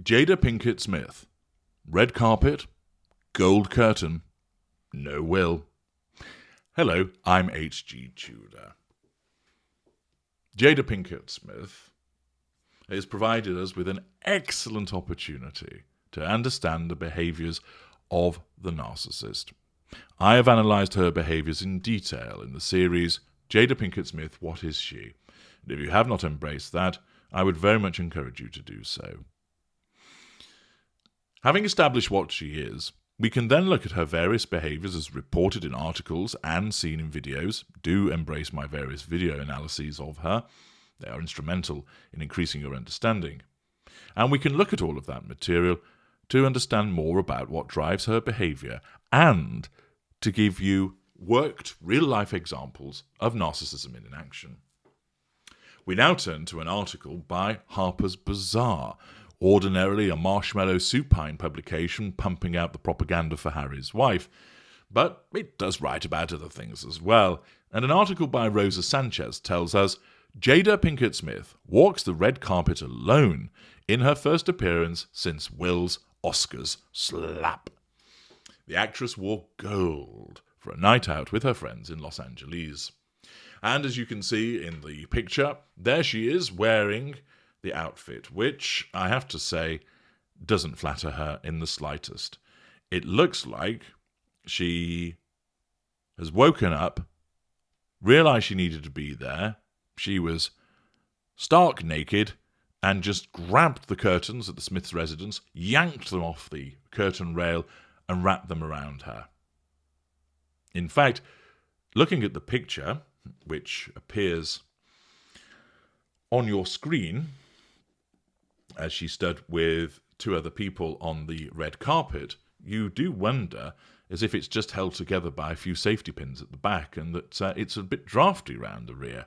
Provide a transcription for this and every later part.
Jada Pinkett Smith. Red carpet, gold curtain, no will. Hello, I'm H.G. Tudor. Jada Pinkett Smith has provided us with an excellent opportunity to understand the behaviours of the narcissist. I have analysed her behaviours in detail in the series Jada Pinkett Smith, What Is She? And if you have not embraced that, I would very much encourage you to do so. Having established what she is, we can then look at her various behaviours as reported in articles and seen in videos. Do embrace my various video analyses of her. They are instrumental in increasing your understanding. And we can look at all of that material to understand more about what drives her behaviour and to give you worked real-life examples of narcissism in action. We now turn to an article by Harper's Bazaar, ordinarily a marshmallow supine publication pumping out the propaganda for Harry's wife, but it does write about other things as well. And an article by Rosa Sanchez tells us Jada Pinkett Smith walks the red carpet alone in her first appearance since Will's Oscars slap. The actress wore gold for a night out with her friends in Los Angeles. And as you can see in the picture, there she is wearing the outfit, which I have to say doesn't flatter her in the slightest. It looks like she has woken up, realised she needed to be there. She was stark naked and just grabbed the curtains at the Smiths' residence, yanked them off the curtain rail and wrapped them around her. In fact, looking at the picture, which appears on your screen, as she stood with two other people on the red carpet, you do wonder as if it's just held together by a few safety pins at the back and that it's a bit drafty round the rear.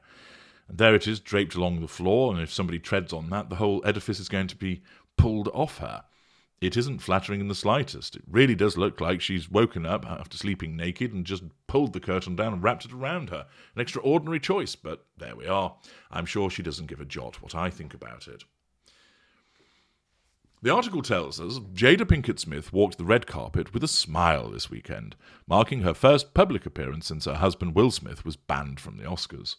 And there it is, draped along the floor, and if somebody treads on that, the whole edifice is going to be pulled off her. It isn't flattering in the slightest. It really does look like she's woken up after sleeping naked and just pulled the curtain down and wrapped it around her. An extraordinary choice, but there we are. I'm sure she doesn't give a jot what I think about it. The article tells us Jada Pinkett Smith walked the red carpet with a smile this weekend, marking her first public appearance since her husband Will Smith was banned from the Oscars.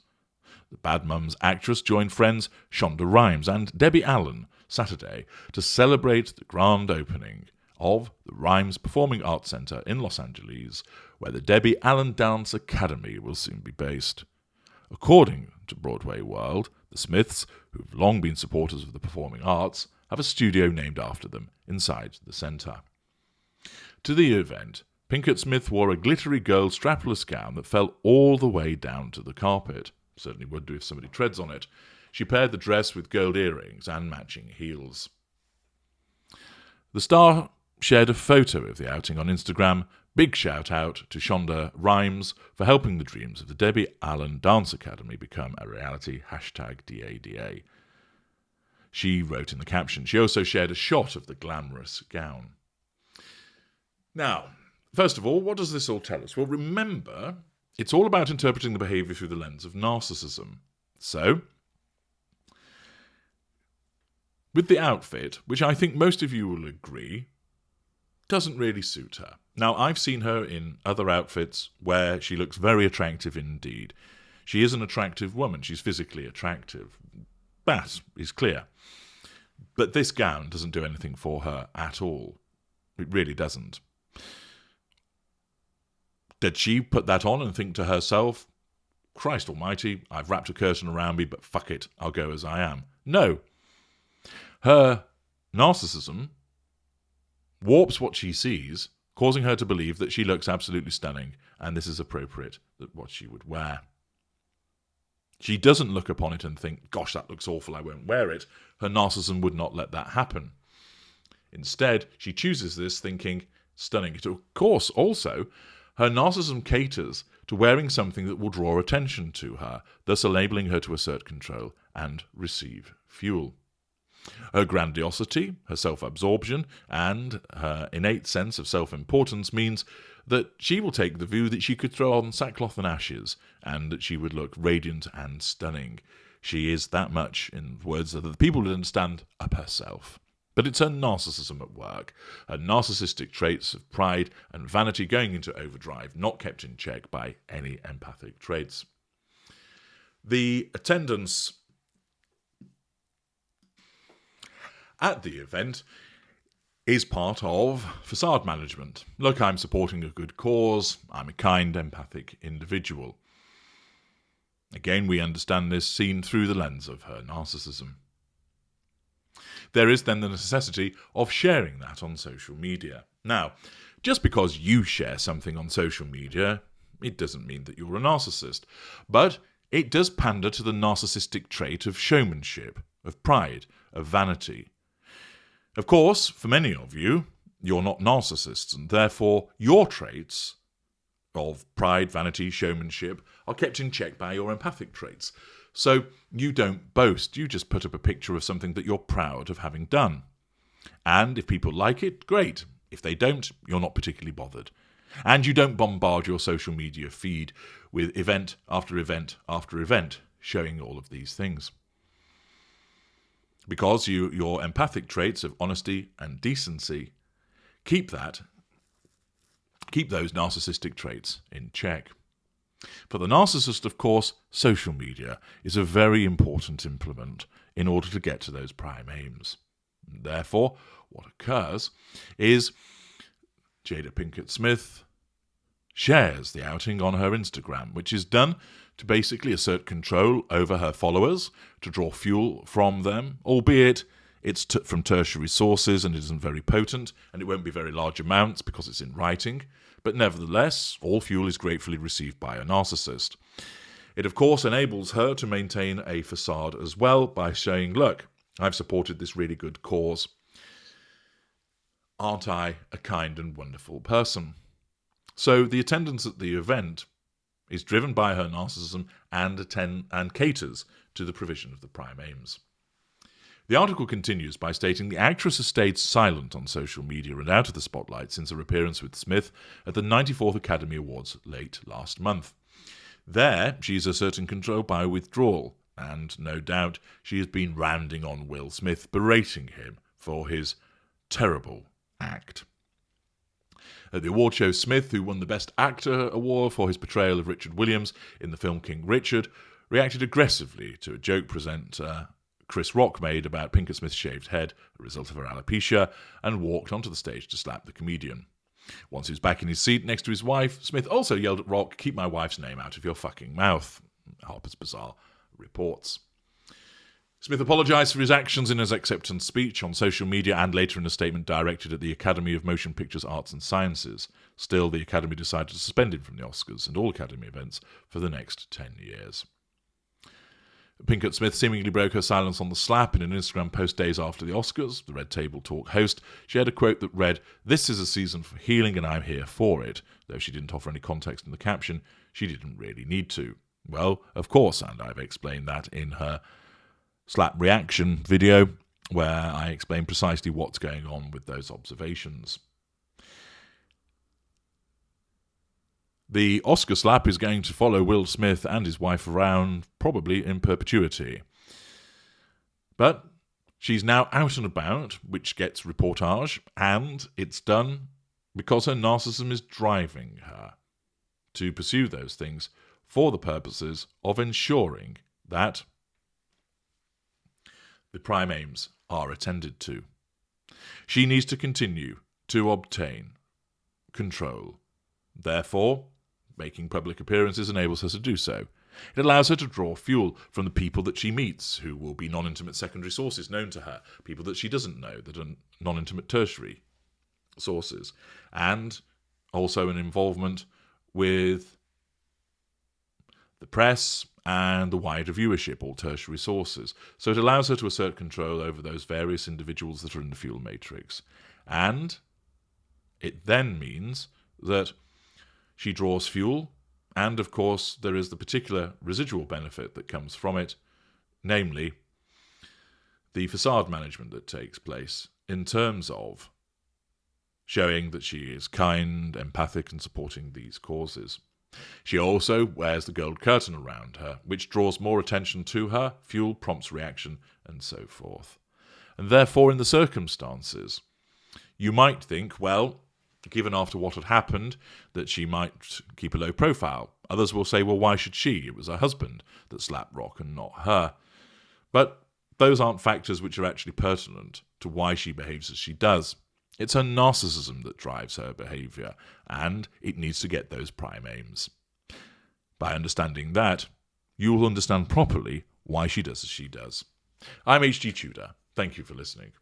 The Bad Mums actress joined friends Shonda Rhimes and Debbie Allen Saturday to celebrate the grand opening of the Rhimes Performing Arts Center in Los Angeles, where the Debbie Allen Dance Academy will soon be based. According to Broadway World, the Smiths, who've long been supporters of the performing arts, have a studio named after them inside the centre. To the event, Pinkett Smith wore a glittery gold strapless gown that fell all the way down to the carpet. Certainly would do if somebody treads on it. She paired the dress with gold earrings and matching heels. The star shared a photo of the outing on Instagram. Big shout out to Shonda Rhimes for helping the dreams of the Debbie Allen Dance Academy become a reality. #DADA. She wrote in the caption. She also shared a shot of the glamorous gown. Now, first of all, what does this all tell us? Well, remember, it's all about interpreting the behaviour through the lens of narcissism. So, with the outfit, which I think most of you will agree, doesn't really suit her. Now, I've seen her in other outfits where she looks very attractive indeed. She is an attractive woman. She's physically attractive. That is clear. But this gown doesn't do anything for her at all. It really doesn't. Did she put that on and think to herself, Christ almighty, I've wrapped a curtain around me, but fuck it, I'll go as I am? No. Her narcissism warps what she sees, causing her to believe that she looks absolutely stunning and this is appropriate, that what she would wear. She doesn't look upon it and think, gosh, that looks awful, I won't wear it. Her narcissism would not let that happen. Instead, she chooses this thinking, stunning. Of course, also, her narcissism caters to wearing something that will draw attention to her, thus enabling her to assert control and receive fuel. Her grandiosity, her self-absorption, and her innate sense of self-importance means that she will take the view that she could throw on sackcloth and ashes, and that she would look radiant and stunning. She is that much, in words that the people would understand, up herself. But it's her narcissism at work, her narcissistic traits of pride and vanity going into overdrive, not kept in check by any empathic traits. The attendance at the event is part of facade management. Look, I'm supporting a good cause. I'm a kind, empathic individual. Again, we understand this seen through the lens of her narcissism. There is then the necessity of sharing that on social media. Now, just because you share something on social media, it doesn't mean that you're a narcissist. But it does pander to the narcissistic trait of showmanship, of pride, of vanity. Of course, for many of you, you're not narcissists, and therefore your traits of pride, vanity, showmanship are kept in check by your empathic traits. So you don't boast, you just put up a picture of something that you're proud of having done. And if people like it, great. If they don't, you're not particularly bothered. And you don't bombard your social media feed with event after event after event showing all of these things. Because your empathic traits of honesty and decency keep those narcissistic traits in check. For the narcissist, of course, social media is a very important implement in order to get to those prime aims. Therefore, what occurs is Jada Pinkett Smith shares the outing on her Instagram, which is done to basically assert control over her followers, to draw fuel from them, albeit it's from tertiary sources and isn't very potent, and it won't be very large amounts because it's in writing. But nevertheless, all fuel is gratefully received by a narcissist. It, of course, enables her to maintain a facade as well by saying, look, I've supported this really good cause. Aren't I a kind and wonderful person? So the attendance at the event is driven by her narcissism and caters to the provision of the prime aims. The article continues by stating the actress has stayed silent on social media and out of the spotlight since her appearance with Smith at the 94th Academy Awards late last month. There, she's asserting control by withdrawal, and no doubt she has been rounding on Will Smith, berating him for his terrible act. At the award show, Smith, who won the Best Actor award for his portrayal of Richard Williams in the film King Richard, reacted aggressively to a joke presenter Chris Rock made about Pinkett Smith's shaved head, a result of her alopecia, and walked onto the stage to slap the comedian. Once he was back in his seat next to his wife, Smith also yelled at Rock, "Keep my wife's name out of your fucking mouth," Harper's Bazaar reports. Smith apologised for his actions in his acceptance speech on social media and later in a statement directed at the Academy of Motion Pictures Arts and Sciences. Still, the Academy decided to suspend him from the Oscars and all Academy events for the next 10 years. Pinkett Smith seemingly broke her silence on the slap in an Instagram post days after the Oscars. The Red Table Talk host shared a quote that read, "This is a season for healing and I'm here for it." Though she didn't offer any context in the caption, she didn't really need to. Well, of course, and I've explained that in her slap reaction video, where I explain precisely what's going on with those observations. The Oscar slap is going to follow Will Smith and his wife around, probably in perpetuity. But she's now out and about, which gets reportage, and it's done because her narcissism is driving her to pursue those things for the purposes of ensuring that the prime aims are attended to. She needs to continue to obtain control. Therefore, making public appearances enables her to do so. It allows her to draw fuel from the people that she meets, who will be non-intimate secondary sources known to her, people that she doesn't know, that are non-intimate tertiary sources, and also an involvement with the press and the wider viewership, all tertiary sources. So it allows her to assert control over those various individuals that are in the fuel matrix. And it then means that she draws fuel, and of course there is the particular residual benefit that comes from it, namely the facade management that takes place in terms of showing that she is kind, empathic, and supporting these causes. She also wears the gold curtain around her, which draws more attention to her, fuel prompts reaction, and so forth. and therefore in the circumstances. You might think, well, given after what had happened, that she might keep a low profile. Others will say, well, why should she? It was her husband that slapped Rock and not her. But those aren't factors which are actually pertinent to why she behaves as she does. It's her narcissism that drives her behaviour, and it needs to get those prime aims. By understanding that, you will understand properly why she does as she does. I'm H.G. Tudor. Thank you for listening.